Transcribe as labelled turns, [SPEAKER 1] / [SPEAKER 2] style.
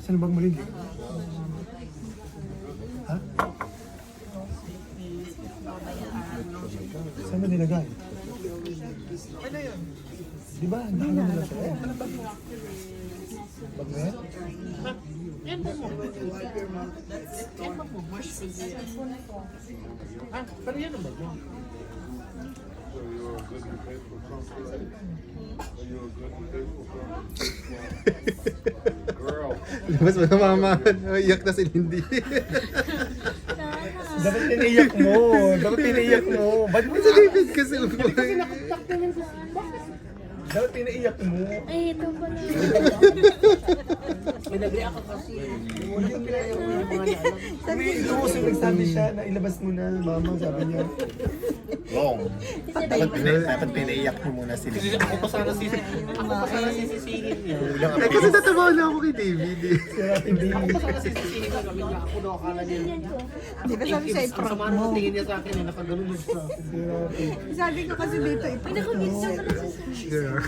[SPEAKER 1] Saan bang mali? Ha? Saan mo nilagay?
[SPEAKER 2] Ano yun?
[SPEAKER 1] Di ba? Nakagano nila siya eh. Bag na yan?
[SPEAKER 2] Yan po mo. Yan po mo. Ah, pero yan ang bag mo.
[SPEAKER 3] Labas mo na mama. Iyak na si Lindy.
[SPEAKER 1] Dapat pinaiyak mo. Dapat pinaiyak mo. Ba't mo
[SPEAKER 3] Sa David kasi.
[SPEAKER 1] Dapat pinaiyak mo.
[SPEAKER 4] Ay, ito pala.
[SPEAKER 2] Pinag-react ako kasi.
[SPEAKER 1] Sabi nagsabi siya na ilabas mo na, mama, sabi niya.
[SPEAKER 3] Wrong. Dapat pinaiyak mo muna si Lindy.
[SPEAKER 2] Ako pa sana sisisihin niya.
[SPEAKER 3] Eh kasi tatawa na ako kay David eh.
[SPEAKER 1] Hindi.
[SPEAKER 2] Ako pa sana sisisihin niya. Kami nga ako daw akala niya.
[SPEAKER 5] Di ba sabi siya
[SPEAKER 2] Ang
[SPEAKER 5] i-prank
[SPEAKER 2] sama na
[SPEAKER 5] mo?
[SPEAKER 2] tingin niya sa akin eh. Nakaganon siya.
[SPEAKER 5] Sabi ko kasi dito i-prank mo.
[SPEAKER 4] Nakabit sa
[SPEAKER 3] Yeah.